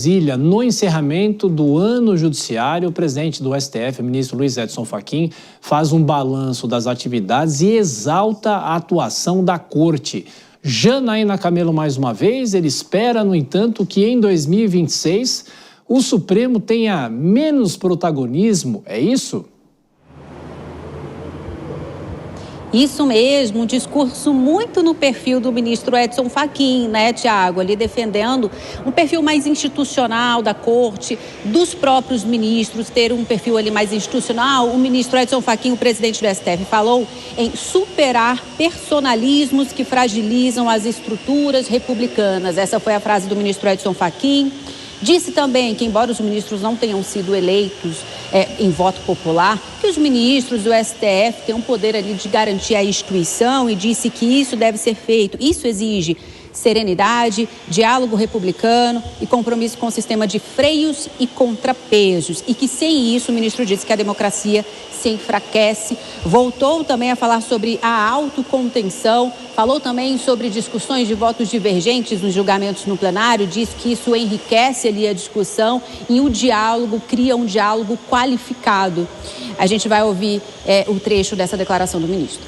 Brasília, no encerramento do ano judiciário, o presidente do STF, o ministro Luiz Edson Fachin, faz um balanço das atividades e exalta a atuação da Corte. Janaína Camelo, mais uma vez, ele espera, no entanto, que em 2026 o Supremo tenha menos protagonismo, é isso? Isso mesmo, um discurso muito no perfil do ministro Edson Fachin, né, Tiago? Ali defendendo um perfil mais institucional da Corte, dos próprios ministros, ter um perfil ali mais institucional. O ministro Edson Fachin, o presidente do STF, falou em superar personalismos que fragilizam as estruturas republicanas. Essa foi a frase do ministro Edson Fachin. Disse também que, embora os ministros não tenham sido eleitos em voto popular, que os ministros do STF têm um poder ali de garantir a instituição, e disse que isso deve ser feito. Isso exige serenidade, diálogo republicano e compromisso com o sistema de freios e contrapesos. E que sem isso, o ministro disse que a democracia se enfraquece. Voltou também a falar sobre a autocontenção, falou também sobre discussões de votos divergentes nos julgamentos no plenário, disse que isso enriquece ali a discussão e o diálogo, cria um diálogo qualificado. A gente vai ouvir o trecho dessa declaração do ministro.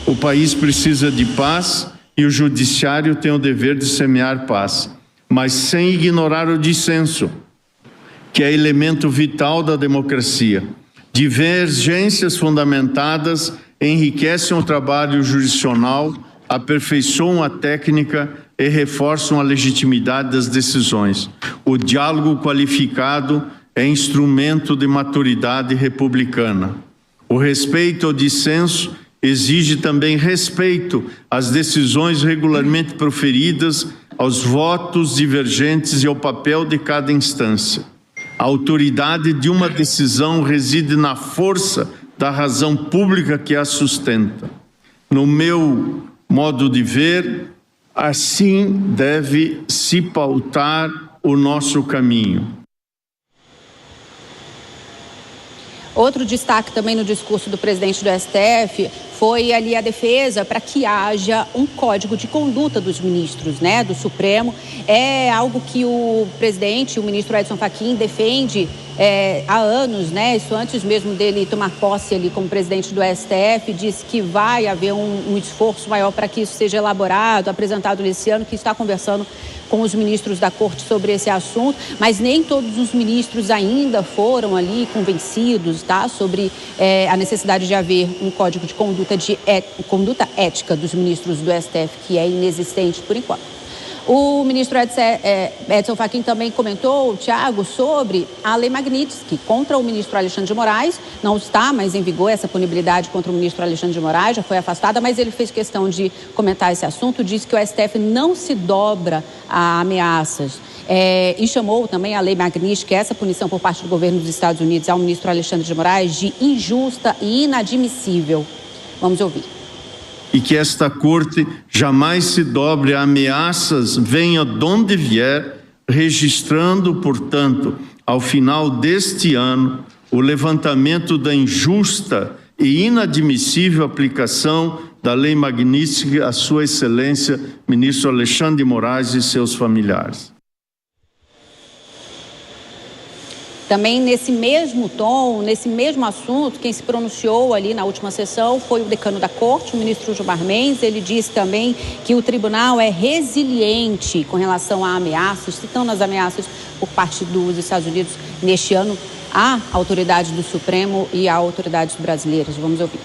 O país precisa de paz e o judiciário tem o dever de semear paz, mas sem ignorar o dissenso, que é elemento vital da democracia. Divergências fundamentadas enriquecem o trabalho jurisdicional, aperfeiçoam a técnica e reforçam a legitimidade das decisões. O diálogo qualificado é instrumento de maturidade republicana. O respeito ao dissenso exige também respeito às decisões regularmente proferidas, aos votos divergentes e ao papel de cada instância. A autoridade de uma decisão reside na força da razão pública que a sustenta. No meu modo de ver, assim deve se pautar o nosso caminho. Outro destaque também no discurso do presidente do STF foi ali a defesa para que haja um código de conduta dos ministros, né, do Supremo. É algo que o presidente, o ministro Edson Fachin, defende há anos, né? Isso antes mesmo dele tomar posse ali como presidente do STF, disse que vai haver um esforço maior para que isso seja elaborado, apresentado nesse ano, que está conversando com os ministros da Corte sobre esse assunto, mas nem todos os ministros ainda foram ali convencidos, tá, sobre a necessidade de haver um código de conduta ética dos ministros do STF, que é inexistente por enquanto. O ministro Edson Fachin também comentou, Tiago, sobre a Lei Magnitsky contra o ministro Alexandre de Moraes. Não está mais em vigor essa punibilidade contra o ministro Alexandre de Moraes, já foi afastada, mas ele fez questão de comentar esse assunto, disse que o STF não se dobra a ameaças. E chamou também a Lei Magnitsky, essa punição por parte do governo dos Estados Unidos ao ministro Alexandre de Moraes, de injusta e inadmissível. Vamos ouvir. E que esta corte jamais se dobre a ameaças, venha de onde vier, registrando, portanto, ao final deste ano, o levantamento da injusta e inadmissível aplicação da Lei Magnitsky à Sua Excelência, ministro Alexandre de Moraes e seus familiares. Também nesse mesmo tom, nesse mesmo assunto, quem se pronunciou ali na última sessão foi o decano da Corte, o ministro Gilmar Mendes. Ele disse também que o tribunal é resiliente com relação a ameaças, citando as ameaças por parte dos Estados Unidos neste ano à autoridade do Supremo e a autoridades brasileiras. Vamos ouvir.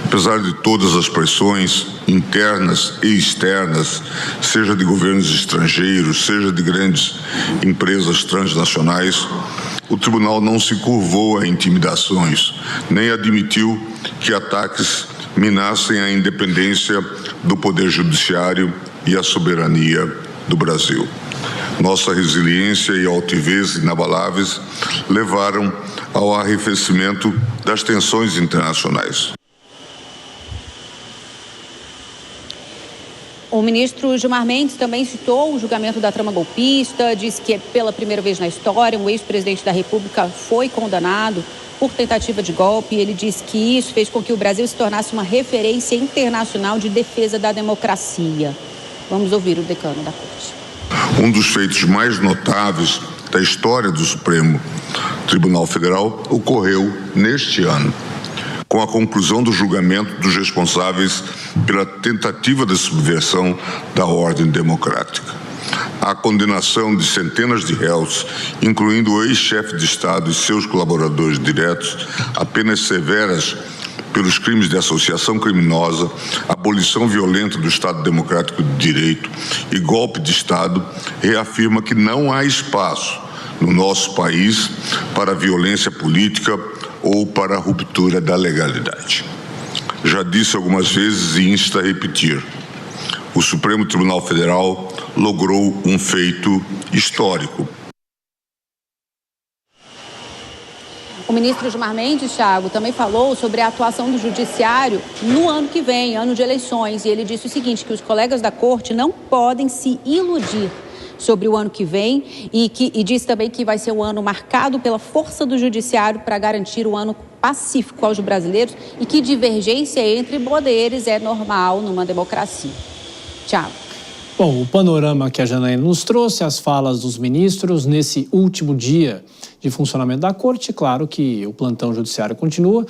Apesar de todas as pressões internas e externas, seja de governos estrangeiros, seja de grandes empresas transnacionais, o tribunal não se curvou a intimidações, nem admitiu que ataques minassem a independência do Poder Judiciário e a soberania do Brasil. Nossa resiliência e altivez inabaláveis levaram ao arrefecimento das tensões internacionais. O ministro Gilmar Mendes também citou o julgamento da trama golpista, disse que pela primeira vez na história um ex-presidente da República foi condenado por tentativa de golpe. Ele disse que isso fez com que o Brasil se tornasse uma referência internacional de defesa da democracia. Vamos ouvir o decano da Corte. Um dos feitos mais notáveis da história do Supremo Tribunal Federal ocorreu neste ano, com a conclusão do julgamento dos responsáveis pela tentativa de subversão da ordem democrática. A condenação de centenas de réus, incluindo o ex-chefe de Estado e seus colaboradores diretos, a penas severas pelos crimes de associação criminosa, abolição violenta do Estado Democrático de Direito e golpe de Estado, reafirma que não há espaço no nosso país para violência política ou para a ruptura da legalidade. Já disse algumas vezes e insta a repetir: o Supremo Tribunal Federal logrou um feito histórico. O ministro Gilmar Mendes, Thiago, também falou sobre a atuação do judiciário no ano que vem, ano de eleições, e ele disse o seguinte, que os colegas da corte não podem se iludir sobre o ano que vem e disse também que vai ser um ano marcado pela força do judiciário para garantir um ano pacífico aos brasileiros e que divergência entre poderes é normal numa democracia. Thiago. Bom, o panorama que a Janaína nos trouxe, as falas dos ministros nesse último dia de funcionamento da corte, claro que o plantão judiciário continua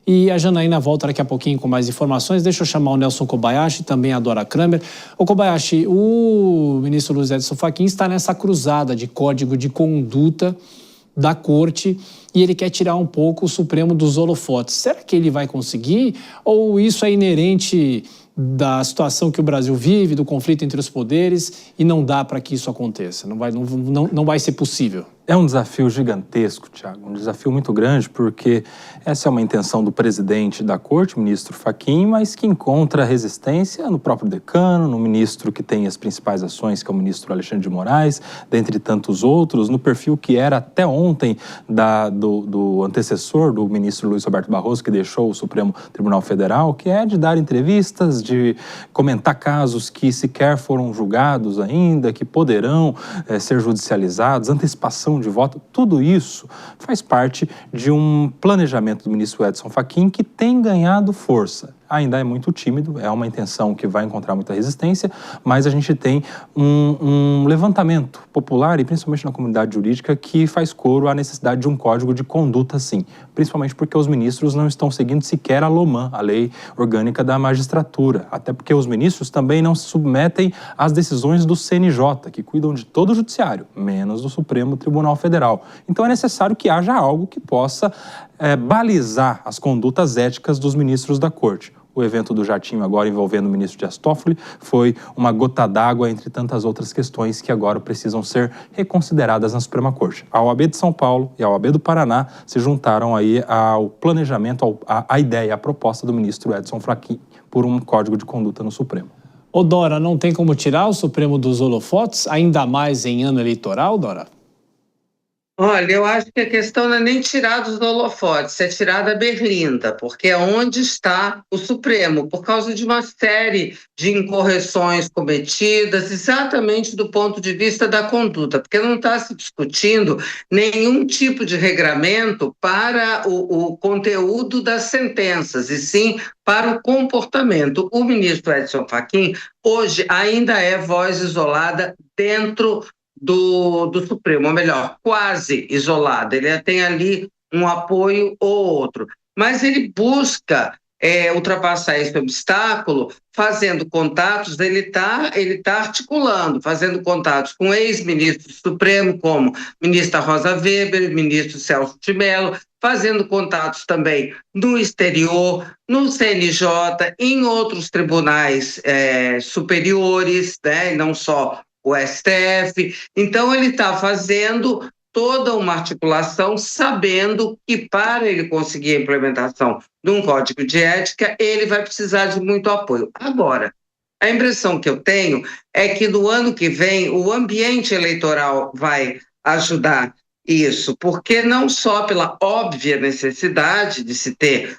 e a Janaína volta daqui a pouquinho com mais informações. Deixa eu chamar o Nelson Kobayashi e também a Dora Kramer. Ô Kobayashi, o ministro Luiz Edson Fachin está nessa cruzada de código de conduta da corte e ele quer tirar um pouco o Supremo dos holofotes. Será que ele vai conseguir ou isso é inerente da situação que o Brasil vive, do conflito entre os poderes e não dá para que isso aconteça? Não vai ser possível. É um desafio gigantesco, Thiago, um desafio muito grande, porque essa é uma intenção do presidente da corte, o ministro Fachin, mas que encontra resistência no próprio decano, no ministro que tem as principais ações, que é o ministro Alexandre de Moraes, dentre tantos outros, no perfil que era até ontem do antecessor do ministro Luiz Roberto Barroso, que deixou o Supremo Tribunal Federal, que é de dar entrevistas, de comentar casos que sequer foram julgados ainda, que poderão ser judicializados, antecipação de voto, tudo isso faz parte de um planejamento do ministro Edson Fachin que tem ganhado força. Ainda é muito tímido, é uma intenção que vai encontrar muita resistência, mas a gente tem um levantamento popular e principalmente na comunidade jurídica que faz coro à necessidade de um código de conduta, sim. Principalmente porque os ministros não estão seguindo sequer a LOMAN, a Lei Orgânica da Magistratura. Até porque os ministros também não se submetem às decisões do CNJ, que cuidam de todo o judiciário, menos do Supremo Tribunal Federal. Então é necessário que haja algo que possa balizar as condutas éticas dos ministros da corte. O evento do jatinho agora envolvendo o ministro Dias Toffoli foi uma gota d'água entre tantas outras questões que agora precisam ser reconsideradas na Suprema Corte. A OAB de São Paulo e a OAB do Paraná se juntaram aí ao planejamento, à ideia, à proposta do ministro Edson Fachin por um código de conduta no Supremo. Ô Dora, não tem como tirar o Supremo dos holofotes, ainda mais em ano eleitoral, Dora? Olha, eu acho que a questão não é nem tirar dos holofotes, é tirar da berlinda, porque é onde está o Supremo, por causa de uma série de incorreções cometidas, exatamente do ponto de vista da conduta, porque não está se discutindo nenhum tipo de regramento para o conteúdo das sentenças, e sim para o comportamento. O ministro Edson Fachin hoje ainda é voz isolada dentro do Supremo, ou melhor, quase isolado. Ele tem ali um apoio ou outro, mas ele busca ultrapassar esse obstáculo fazendo contatos, ele tá articulando, fazendo contatos com ex-ministros do Supremo, como ministra Rosa Weber, ministro Celso de Mello, fazendo contatos também no exterior, no CNJ, em outros tribunais superiores, né, e não só o STF. Então, ele está fazendo toda uma articulação, sabendo que para ele conseguir a implementação de um código de ética, ele vai precisar de muito apoio. Agora, a impressão que eu tenho é que no ano que vem o ambiente eleitoral vai ajudar isso, porque não só pela óbvia necessidade de se ter